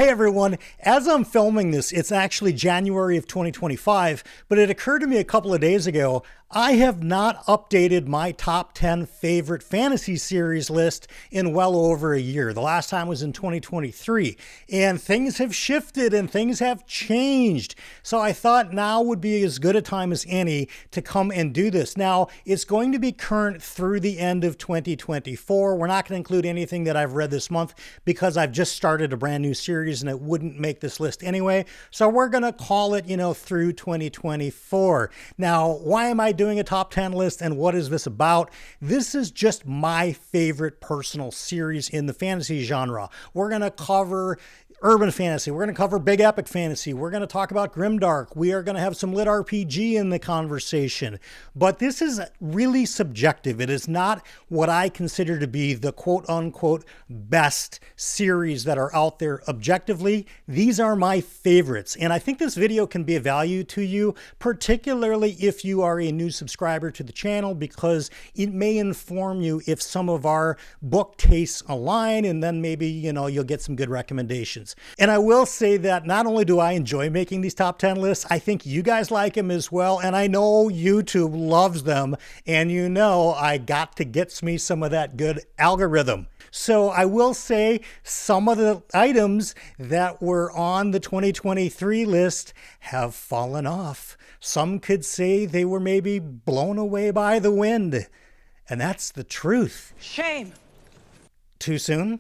Hey everyone, as I'm filming this, it's actually January of 2025, but it occurred to me a couple of days ago, I have not updated my top 10 favorite fantasy series list in well over a year. The last time was in 2023, and things have shifted and things have changed. So I thought now would be as good a time as any to come and do this. Now, it's going to be current through the end of 2024. We're not going to include anything that I've read this month because I've just started a brand new series and it wouldn't make this list anyway. So we're going to call it, through 2024. Now, why am I doing a top 10 list and what is this about? This is just my favorite personal series in the fantasy genre. We're going to cover urban fantasy. We're going to cover big epic fantasy. We're going to talk about grimdark. We are going to have some lit RPG in the conversation. But this is really subjective. It is not what I consider to be the quote unquote best series that are out there objectively. These are my favorites. And I think this video can be of value to you, particularly if you are a new subscriber to the channel, because it may inform you if some of our book tastes align, and then maybe, you'll get some good recommendations. And I will say that not only do I enjoy making these top 10 lists, I think you guys like them as well. And I know YouTube loves them. And I got to get me some of that good algorithm. So I will say some of the items that were on the 2023 list have fallen off. Some could say they were maybe blown away by the wind. And that's the truth. Shame. Too soon?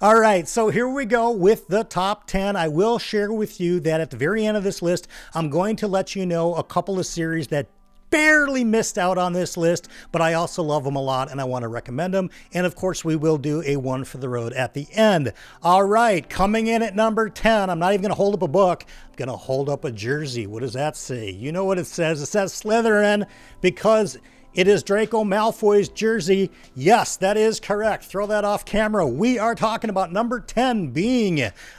All right, so here we go with the top 10. I will share with you that at the very end of this list, I'm going to let you know a couple of series that barely missed out on this list, but I also love them a lot and I want to recommend them. And of course, we will do a one for the road at the end. All right, coming in at number 10, I'm not even going to hold up a book. I'm going to hold up a jersey. What does that say? You know what it says. It says Slytherin because it is Draco Malfoy's jersey. Yes, that is correct. Throw that off camera. We are talking about number 10 being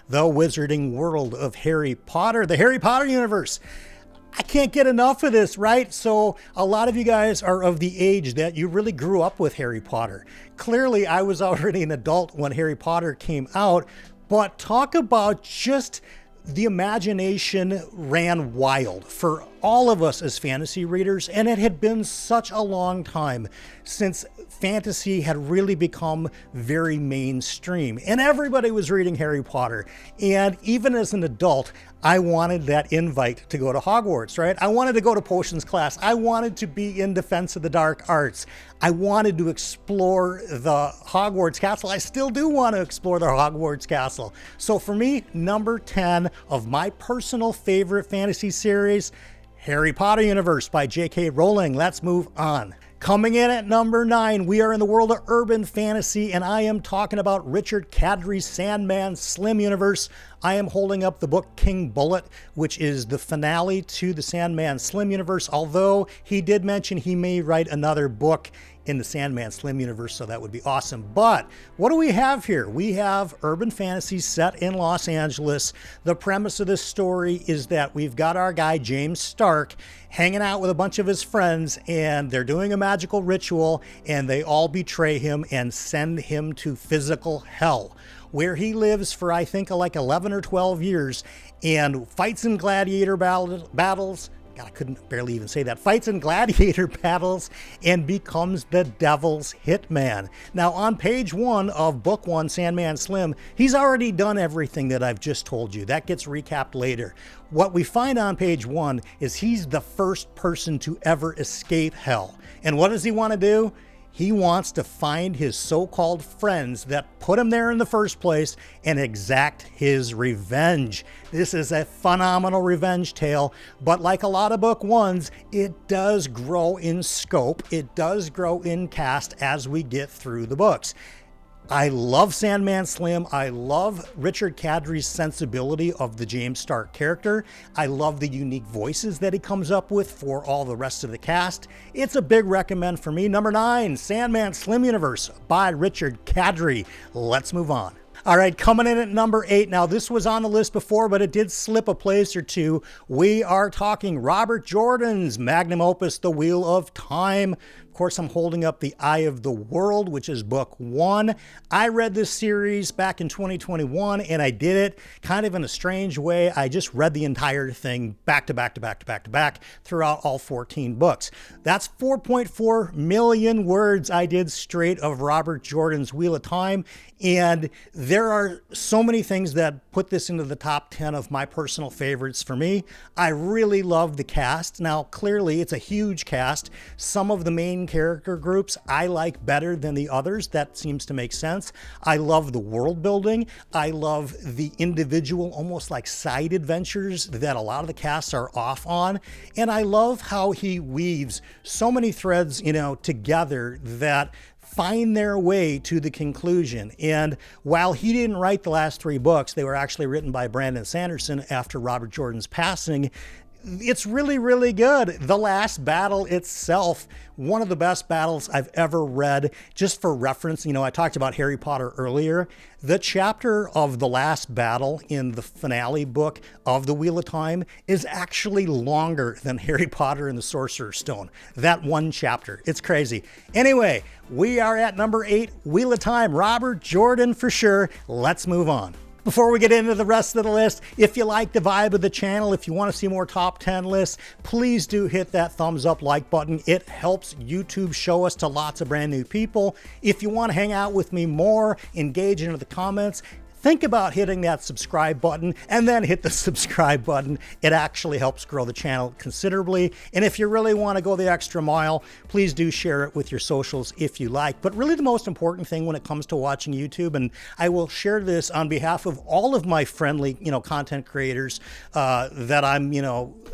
the Wizarding World of Harry Potter, the Harry Potter universe. I can't get enough of this, right? So a lot of you guys are of the age that you really grew up with Harry Potter. Clearly, I was already an adult when Harry Potter came out, but talk about just the imagination ran wild for all of us as fantasy readers, and it had been such a long time since fantasy had really become very mainstream, and everybody was reading Harry Potter. And even as an adult, I wanted that invite to go to Hogwarts, right? I wanted to go to potions class. I wanted to be in Defense of the Dark Arts. I wanted to explore the Hogwarts Castle. I still do want to explore the Hogwarts Castle. So for me, number 10 of my personal favorite fantasy series, Harry Potter Universe by J.K. Rowling. Let's move on. Coming in at number 9, we are in the world of urban fantasy, and I am talking about Richard Kadri's Sandman Slim universe. I am holding up the book King Bullet, which is the finale to the Sandman Slim universe, although he did mention he may write another book in the Sandman Slim universe, so that would be awesome. But what do we have here? We have urban fantasy set in Los Angeles. The premise of this story is that we've got our guy James Stark hanging out with a bunch of his friends, and they're doing a magical ritual, and they all betray him and send him to physical hell, where he lives for, I think, like 11 or 12 years and fights in gladiator battles. God, I couldn't barely even say that. Fights in gladiator battles and becomes the devil's hitman. Now, on page 1 of book 1, Sandman Slim, he's already done everything that I've just told you. That gets recapped later. What we find on page 1 is he's the first person to ever escape hell. And what does he want to do? He wants to find his so-called friends that put him there in the first place and exact his revenge. This is a phenomenal revenge tale, but like a lot of book ones, it does grow in scope. It does grow in cast as we get through the books. I love Sandman Slim. I love Richard Kadri's sensibility of the James Stark character. I love the unique voices that he comes up with for all the rest of the cast. It's a big recommend for me. Number 9, Sandman Slim Universe by Richard Kadri. Let's move on. All right, coming in at number 8. Now, this was on the list before, but it did slip a place or two. We are talking Robert Jordan's magnum opus, The Wheel of Time. Of course, I'm holding up The Eye of the World, which is book 1. I read this series back in 2021, and I did it kind of in a strange way. I just read the entire thing back to back to back to back to back throughout all 14 books. That's 4.4 million words I did straight of Robert Jordan's Wheel of Time. And there are so many things that put this into the top 10 of my personal favorites for me. I really love the cast. Now, clearly, it's a huge cast. Some of the main character groups I like better than the others. That seems to make sense. I love the world building. I love the individual, almost like side adventures that a lot of the casts are off on. And I love how he weaves so many threads, together that find their way to the conclusion. And while he didn't write the last 3 books, they were actually written by Brandon Sanderson after Robert Jordan's passing. It's really, really good. The last battle itself, one of the best battles I've ever read. Just for reference, I talked about Harry Potter earlier. The chapter of the last battle in the finale book of The Wheel of Time is actually longer than Harry Potter and the Sorcerer's Stone. That one chapter. It's crazy. Anyway, we are at number 8, Wheel of Time. Robert Jordan for sure. Let's move on. Before we get into the rest of the list, if you like the vibe of the channel, if you want to see more top 10 lists, please do hit that thumbs up like button. It helps YouTube show us to lots of brand new people. If you want to hang out with me more, engage into the comments, think about hitting that subscribe button and then hit the subscribe button. It actually helps grow the channel considerably. And if you really want to go the extra mile, please do share it with your socials if you like. But really the most important thing when it comes to watching YouTube, and I will share this on behalf of all of my friendly, content creators that I'm,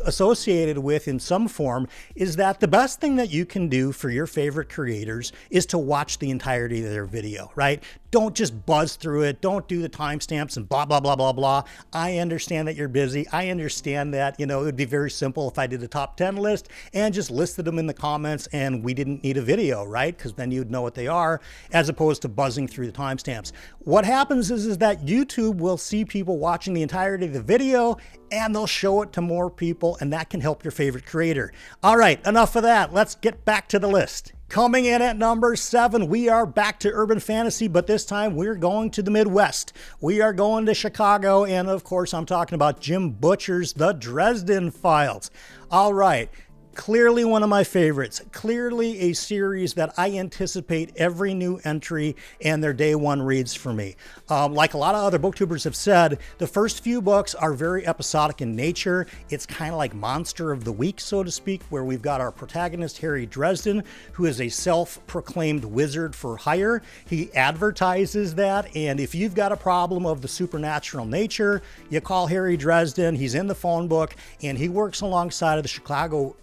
associated with in some form, is that the best thing that you can do for your favorite creators is to watch the entirety of their video, right? Don't just buzz through it. Don't do the timestamps and blah, blah, blah, blah, blah. I understand that you're busy. I understand that, it would be very simple if I did a top 10 list and just listed them in the comments and we didn't need a video, right? Because then you'd know what they are, as opposed to buzzing through the timestamps. What happens is that YouTube will see people watching the entirety of the video and they'll show it to more people, and that can help your favorite creator. All right, enough of that. Let's get back to the list. Coming in at number 7, we are back to urban fantasy, but this time we're going to the Midwest. We are going to Chicago, and of course I'm talking about Jim Butcher's The Dresden Files. All right. Clearly one of my favorites, clearly a series that I anticipate every new entry and their day one reads for me. Like a lot of other booktubers have said, the first few books are very episodic in nature. It's kind of like Monster of the Week, so to speak, where we've got our protagonist, Harry Dresden, who is a self-proclaimed wizard for hire. He advertises that, and if you've got a problem of the supernatural nature, you call Harry Dresden. He's in the phone book, and he works alongside of the Chicago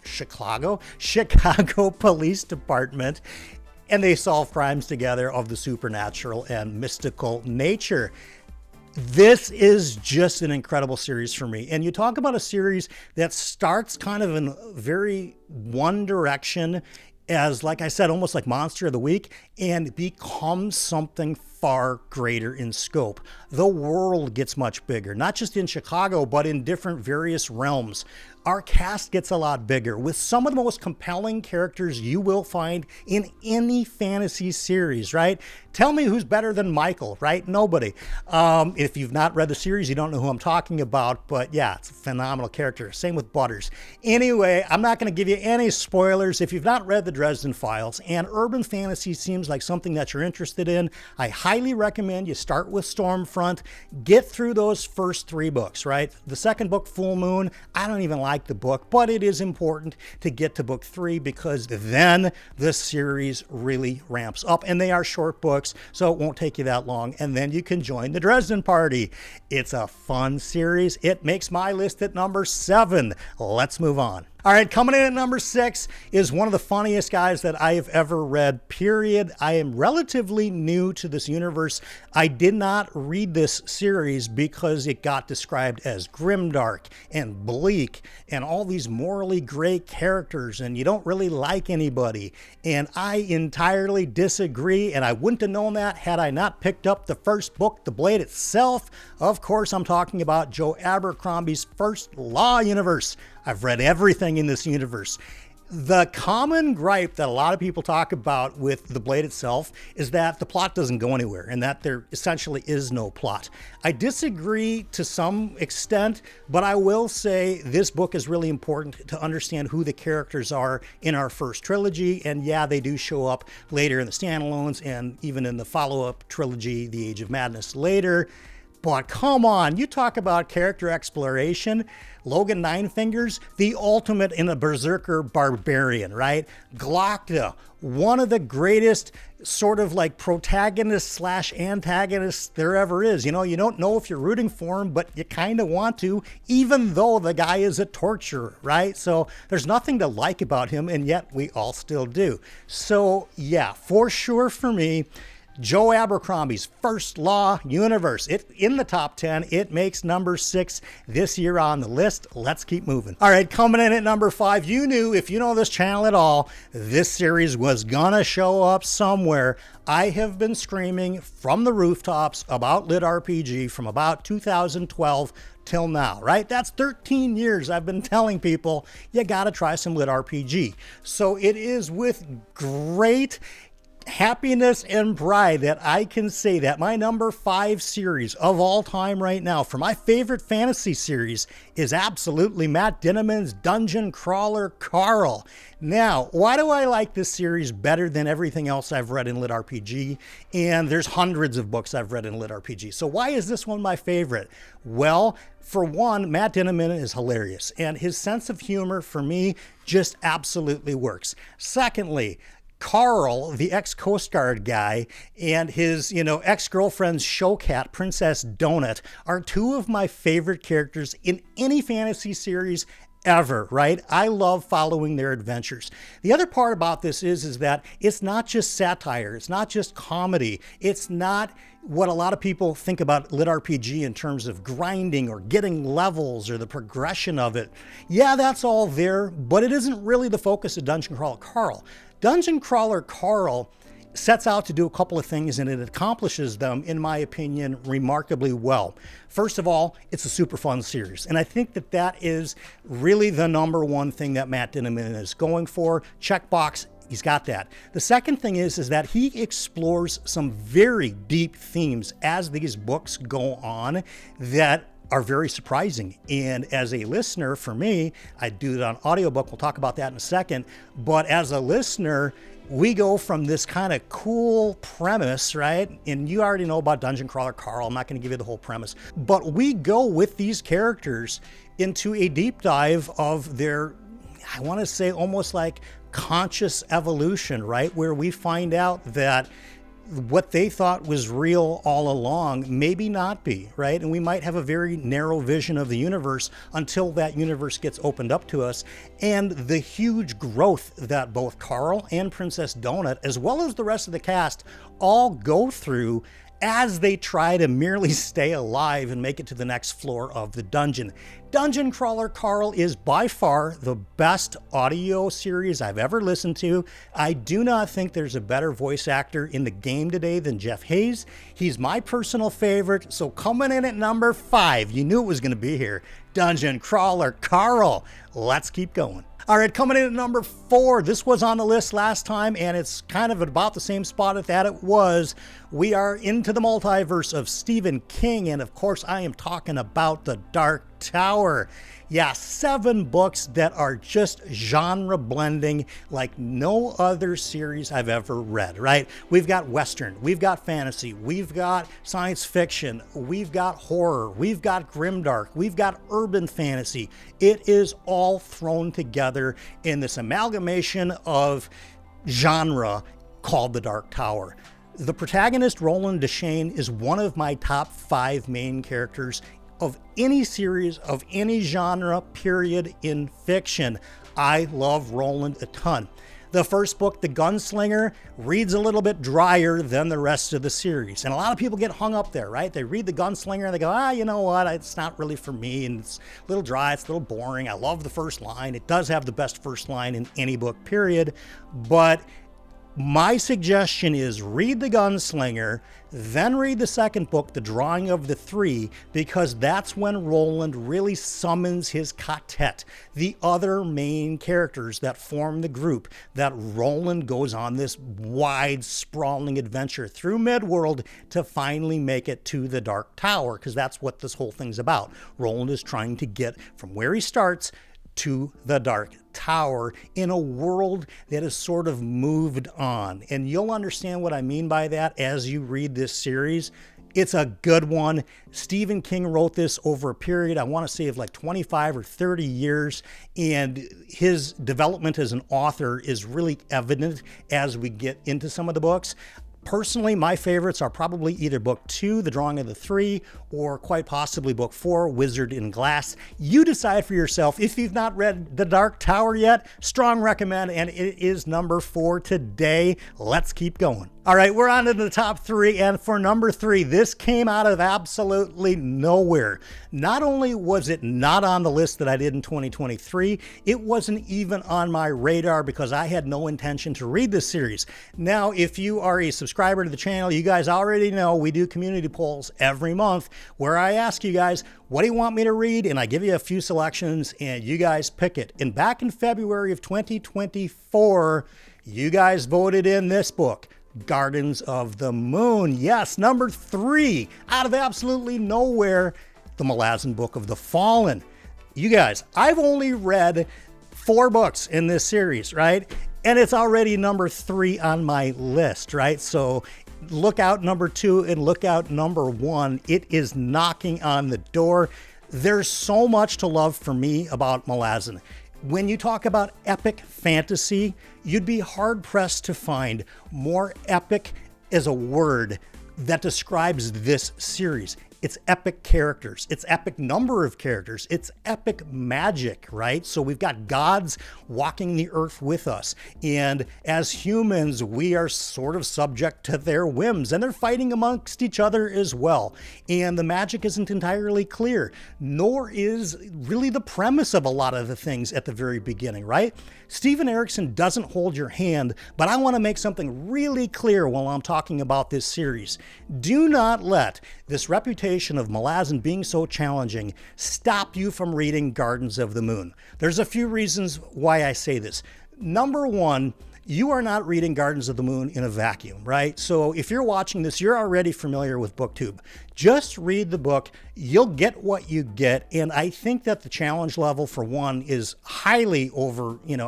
Police Department, and they solve crimes together of the supernatural and mystical nature. This is just an incredible series for me. And you talk about a series that starts kind of in very one direction, as, like I said, almost like Monster of the Week, and becomes something far greater in scope. The world gets much bigger, not just in Chicago, but in different various realms. Our cast gets a lot bigger with some of the most compelling characters you will find in any fantasy series, right? Tell me who's better than Michael, right? Nobody. If you've not read the series, you don't know who I'm talking about, but yeah, it's a phenomenal character. Same with Butters. Anyway, I'm not going to give you any spoilers. If you've not read the Dresden Files and urban fantasy seems like something that you're interested in, I highly recommend you start with Stormfront. Get through those first 3 books, right? The second book, Full Moon, I don't even like the book, but it is important to get to book 3 because then the series really ramps up, and they are short books, so it won't take you that long, and then you can join the Dresden party. It's a fun series. It makes my list at number 7. Let's move on. All right, coming in at number 6 is one of the funniest guys that I have ever read, period. I am relatively new to this universe. I did not read this series because it got described as grimdark and bleak and all these morally gray characters, and you don't really like anybody. And I entirely disagree, and I wouldn't have known that had I not picked up the first book, The Blade itself. Of course, I'm talking about Joe Abercrombie's First Law universe. I've read everything in this universe. The common gripe that a lot of people talk about with The Blade itself is that the plot doesn't go anywhere and that there essentially is no plot. I disagree to some extent, but I will say this book is really important to understand who the characters are in our first trilogy. And yeah, they do show up later in the standalones and even in the follow-up trilogy, The Age of Madness later. But come on, you talk about character exploration. Logan Ninefingers, the ultimate in a berserker barbarian, right? Glocta, one of the greatest sort of like protagonists slash antagonists there ever is. You know, you don't know if you're rooting for him, but you kind of want to, even though the guy is a torturer, right? So there's nothing to like about him, and yet we all still do. So yeah, for sure for me, Joe Abercrombie's First Law universe. It in the top 10. It makes number 6 this year on the list. Let's keep moving. All right, coming in at number 5. You knew, if you know this channel at all, this series was gonna show up somewhere. I have been screaming from the rooftops about Lit RPG from about 2012 till now, right? That's 13 years I've been telling people you gotta try some Lit RPG. So it is with great happiness and pride that I can say that my number 5 series of all time right now for my favorite fantasy series is absolutely Matt Dinniman's Dungeon Crawler Carl. Now, why do I like this series better than everything else I've read in Lit RPG? And there's hundreds of books I've read in Lit RPG. So why is this one my favorite? Well, for one, Matt Dinniman is hilarious, and his sense of humor for me just absolutely works. Secondly, Carl, the ex-Coast Guard guy, and his, ex-girlfriend's showcat, Princess Donut, are two of my favorite characters in any fantasy series ever, right? I love following their adventures. The other part about this is that it's not just satire. It's not just comedy. It's not what a lot of people think about Lit RPG in terms of grinding or getting levels or the progression of it. Yeah, that's all there, but it isn't really the focus of Dungeon Crawler Carl. Dungeon Crawler Carl sets out to do a couple of things, and it accomplishes them, in my opinion, remarkably well. First of all, it's a super fun series, and I think that that is really the number one thing that Matt Dinniman is going for. Checkbox, he's got that. The second thing is that he explores some very deep themes as these books go on that are very surprising. And as a listener, for me, I do it on audiobook. We'll talk about that in a second. But as a listener, we go from this kind of cool premise, right? And you already know about Dungeon Crawler Carl. I'm not going to give you the whole premise. But we go with these characters into a deep dive of their, I want to say, almost like conscious evolution, right? Where we find out that what they thought was real all along, maybe not be, right? And we might have a very narrow vision of the universe until that universe gets opened up to us. And the huge growth that both Carl and Princess Donut, as well as the rest of the cast, all go through as they try to merely stay alive and make it to the next floor of the dungeon. Dungeon Crawler Carl is by far the best audio series I've ever listened to. I do not think there's a better voice actor in the game today than Jeff Hayes. He's my personal favorite, so coming in at number 5, you knew it was going to be here, Dungeon Crawler Carl. Let's keep going. All right, coming in at number 4, this was on the list last time, and it's kind of about the same spot that it was. We are into the multiverse of Stephen King, and of course, I am talking about The Dark Tower. Yeah, 7 books that are just genre blending like no other series I've ever read, right? We've got Western, we've got fantasy, we've got science fiction, we've got horror, we've got grimdark, we've got urban fantasy. It is all thrown together in this amalgamation of genre called The Dark Tower. The protagonist, Roland Deschain, is one of my top 5 main characters of any series, of any genre, period, in fiction. I love Roland a ton. The first book, The Gunslinger, reads a little bit drier than the rest of the series. And a lot of people get hung up there, right? They read The Gunslinger and they go, you know what? It's not really for me. And it's a little dry. It's a little boring. I love the first line. It does have the best first line in any book, period. But my suggestion is read The Gunslinger, then read the second book, The Drawing of the Three, because that's when Roland really summons his quartet, the other main characters that form the group, that Roland goes on this wide, sprawling adventure through Midworld to finally make it to the Dark Tower, because that's what this whole thing's about. Roland is trying to get from where he starts to the Dark Tower in a world that is sort of moved on. And you'll understand what I mean by that as you read this series. It's a good one. Stephen King wrote this over a period, I want to say, of like 25 or 30 years. And his development as an author is really evident as we get into some of the books. Personally, my favorites are probably either book 2, The Drawing of the Three, or quite possibly book 4, Wizard in Glass. You decide for yourself. If you've not read The Dark Tower yet, strong recommend, and it is number 4 today. Let's keep going. All right, we're on to the top 3, and for number 3, this came out of absolutely nowhere. Not only was it not on the list that I did in 2023, it wasn't even on my radar because I had no intention to read this series. Now, if you are a subscriber to the channel, you guys already know we do community polls every month where I ask you guys, what do you want me to read? And I give you a few selections and you guys pick it. And back in February of 2024, you guys voted in this book, Gardens of the Moon. Yes, number 3, out of absolutely nowhere, the Malazan Book of the Fallen. You guys, I've only read 4 books in this series, right? And it's already number 3 on my list, right? So look out number 2 and look out number 1. It is knocking on the door. There's so much to love for me about Malazan. When you talk about epic fantasy, you'd be hard-pressed to find more epic as a word that describes this series. It's epic characters. It's epic number of characters. It's epic magic, right? So we've got gods walking the earth with us. And as humans, we are sort of subject to their whims, and they're fighting amongst each other as well. And the magic isn't entirely clear, nor is really the premise of a lot of the things at the very beginning, right? Steven Erikson doesn't hold your hand, but I want to make something really clear while I'm talking about this series. Do not let this reputation of Malazan being so challenging stop you from reading Gardens of the Moon. There's a few reasons why I say this. Number 1, you are not reading Gardens of the Moon in a vacuum, right? So if you're watching this, you're already familiar with BookTube. Just read the book, you'll get what you get, and I think that the challenge level for 1 is highly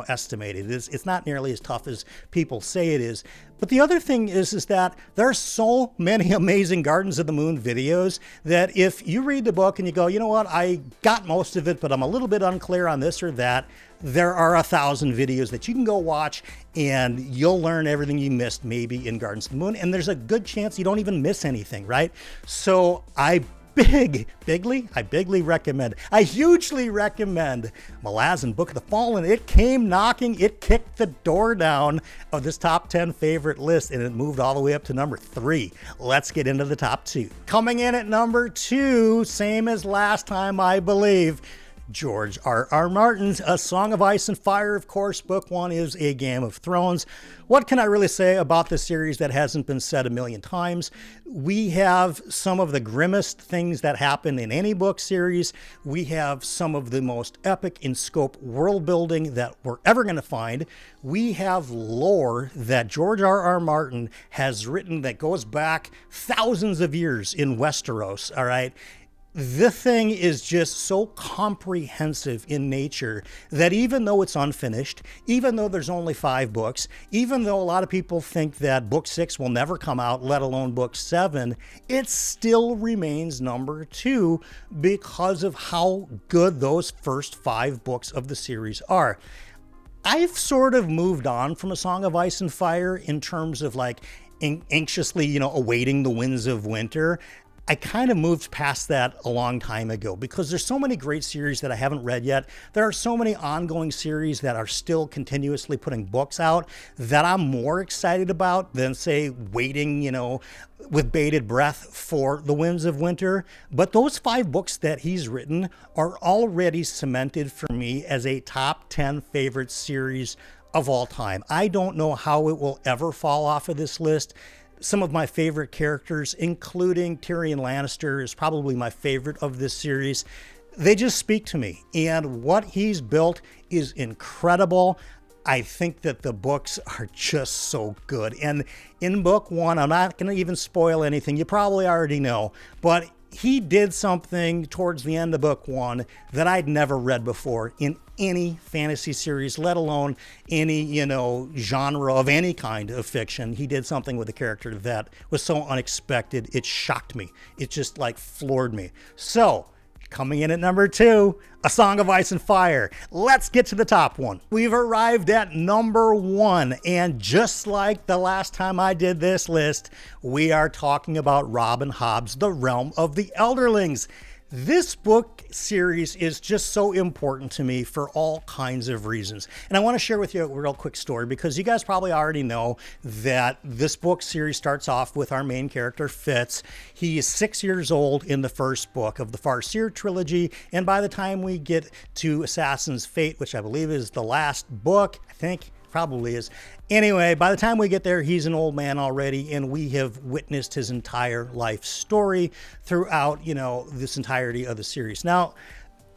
estimated. It's not nearly as tough as people say it is. But the other thing is that there are so many amazing Gardens of the Moon videos that if you read the book and you go, you know what, I got most of it, but I'm a little bit unclear on this or that, there are 1,000 videos that you can go watch and you'll learn everything you missed maybe in Gardens of the Moon. And there's a good chance you don't even miss anything, right? So I hugely recommend Malazan Book of the Fallen. It came knocking, it kicked the door down of this top 10 favorite list, and it moved all the way up to number 3. Let's get into the top 2. Coming in at number 2, same as last time, I believe, George R.R. Martin's A Song of Ice and Fire. Of course, book 1 is A Game of Thrones. What can I really say about this series that hasn't been said a million times? We have some of the grimmest things that happen in any book series. We have some of the most epic in scope world building that we're ever going to find. We have lore that George R.R. Martin has written that goes back thousands of years in Westeros, all right? The thing is just so comprehensive in nature that even though it's unfinished, even though there's only 5 books, even though a lot of people think that book 6 will never come out, let alone book 7, it still remains number 2 because of how good those first 5 books of the series are. I've sort of moved on from A Song of Ice and Fire in terms of like anxiously, awaiting the winds of winter. I kind of moved past that a long time ago because there's so many great series that I haven't read yet. There are so many ongoing series that are still continuously putting books out that I'm more excited about than, say, waiting, with bated breath for The Winds of Winter. But those 5 books that he's written are already cemented for me as a top 10 favorite series of all time. I don't know how it will ever fall off of this list. Some of my favorite characters, including Tyrion Lannister, is probably my favorite of this series. They just speak to me, and what he's built is incredible. I think that the books are just so good. And in book 1, I'm not going to even spoil anything. You probably already know, but he did something towards the end of book 1 that I'd never read before in any fantasy series, let alone any, genre of any kind of fiction. He did something with the character that was so unexpected. It shocked me. It just floored me. So, coming in at number 2, A Song of Ice and Fire. Let's get to the top one. We've arrived at number 1, and just like the last time I did this list, we are talking about Robin Hobb's The Realm of the Elderlings. This book series is just so important to me for all kinds of reasons. And I want to share with you a real quick story because you guys probably already know that this book series starts off with our main character, Fitz. He is 6 years old in the first book of the Farseer trilogy. And by the time we get to Assassin's Fate, which I believe is the last book, I think probably is. Anyway, by the time we get there, he's an old man already, and we have witnessed his entire life story throughout, this entirety of the series. Now,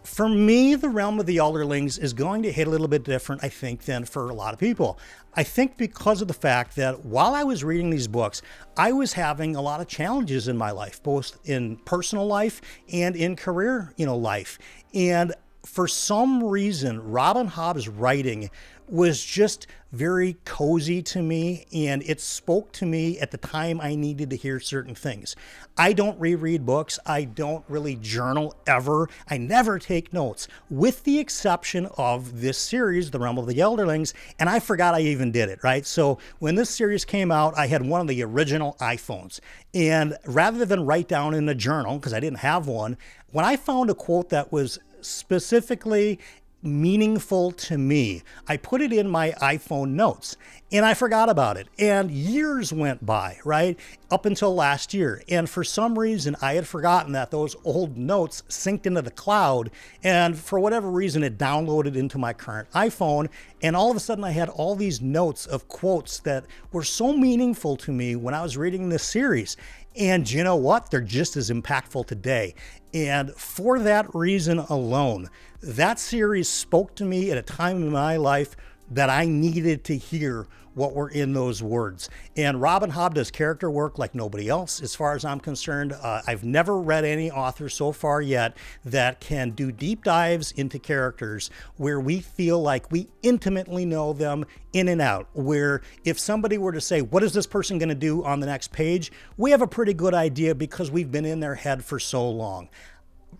for me, The Realm of the Elderlings is going to hit a little bit different, I think, than for a lot of people. I think because of the fact that while I was reading these books, I was having a lot of challenges in my life, both in personal life and in career, life. And for some reason, Robin Hobb's writing was just very cozy to me, and it spoke to me at the time I needed to hear certain things. I don't reread books. I don't really journal ever. I never take notes, with the exception of this series, The Realm of the Elderlings, and I forgot I even did it, right? So when this series came out, I had one of the original iPhones, and rather than write down in a journal, because I didn't have one, when I found a quote that was specifically meaningful to me, I put it in my iPhone notes, and I forgot about it. And years went by, right? Up until last year. And for some reason, I had forgotten that those old notes synced into the cloud. And for whatever reason, it downloaded into my current iPhone. And all of a sudden, I had all these notes of quotes that were so meaningful to me when I was reading this series. And you know what? They're just as impactful today. And for that reason alone, that series spoke to me at a time in my life that I needed to hear what were in those words. And Robin Hobb does character work like nobody else, as far as I'm concerned. I've never read any author so far yet that can do deep dives into characters where we feel like we intimately know them in and out, where if somebody were to say, what is this person going to do on the next page? We have a pretty good idea because we've been in their head for so long.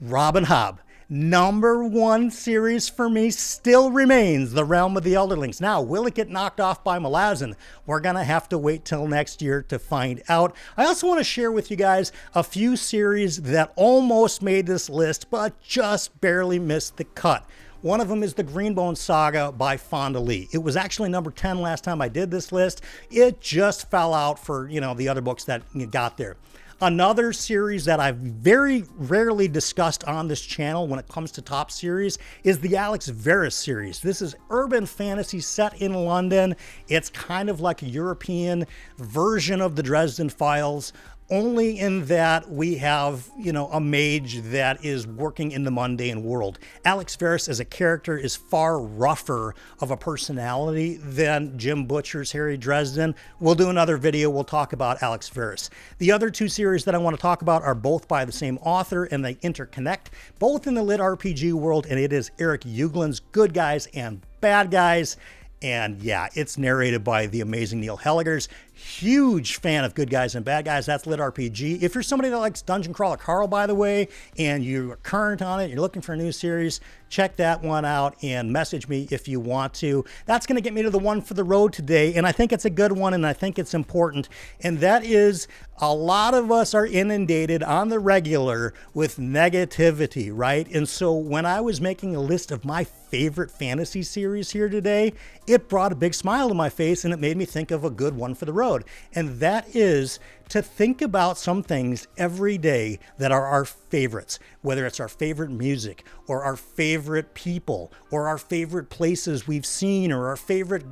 Robin Hobb. Number 1 series for me still remains The Realm of the Elderlings. Now, will it get knocked off by Malazan? We're going to have to wait till next year to find out. I also want to share with you guys a few series that almost made this list, but just barely missed the cut. One of them is the Greenbone Saga by Fonda Lee. It was actually number 10 last time I did this list. It just fell out for, the other books that got there. Another series that I've very rarely discussed on this channel when it comes to top series is the Alex Verus series. This is urban fantasy set in London. It's kind of like a European version of the Dresden Files, only in that we have, a mage that is working in the mundane world. Alex Verus as a character is far rougher of a personality than Jim Butcher's Harry Dresden. We'll do another video. We'll talk about Alex Verus. The other 2 series that I want to talk about are both by the same author, and they interconnect, both in the lit RPG world, and it is Eric Ueglen's Good Guys and Bad Guys. And yeah, it's narrated by the amazing Neil Helligers. Huge fan of Good Guys and Bad Guys. That's Lit RPG. If you're somebody that likes Dungeon Crawler Carl, by the way, and you're current on it, you're looking for a new series, check that one out and message me if you want to. That's going to get me to the one for the road today, and I think it's a good one, and I think it's important, and that is a lot of us are inundated on the regular with negativity, right? And so when I was making a list of my favorite fantasy series here today, it brought a big smile to my face, and it made me think of a good one for the road. And that is to think about some things every day that are our favorites, whether it's our favorite music or our favorite people or our favorite places we've seen or our favorite,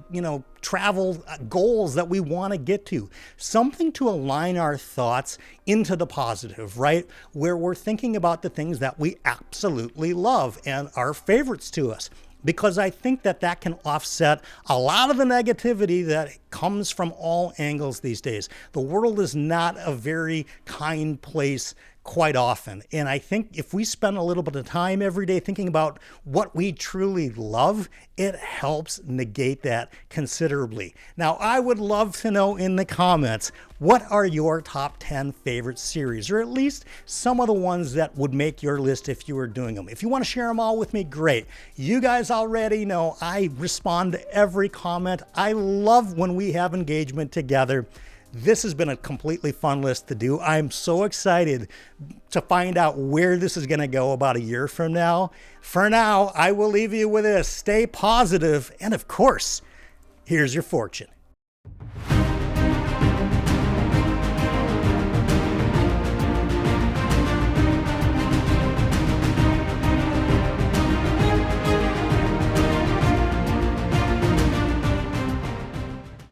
travel goals that we want to get to. Something to align our thoughts into the positive, right? Where we're thinking about the things that we absolutely love and are favorites to us. Because I think that can offset a lot of the negativity that comes from all angles these days. The world is not a very kind place quite often. And I think if we spend a little bit of time every day thinking about what we truly love, it helps negate that considerably. Now, I would love to know in the comments, what are your top 10 favorite series, or at least some of the ones that would make your list if you were doing them. If you want to share them all with me, great. You guys already know I respond to every comment. I love when we have engagement together. This has been a completely fun list to do. I'm so excited to find out where this is going to go about a year from now. For now, I will leave you with this. Stay positive, and of course, here's your fortune.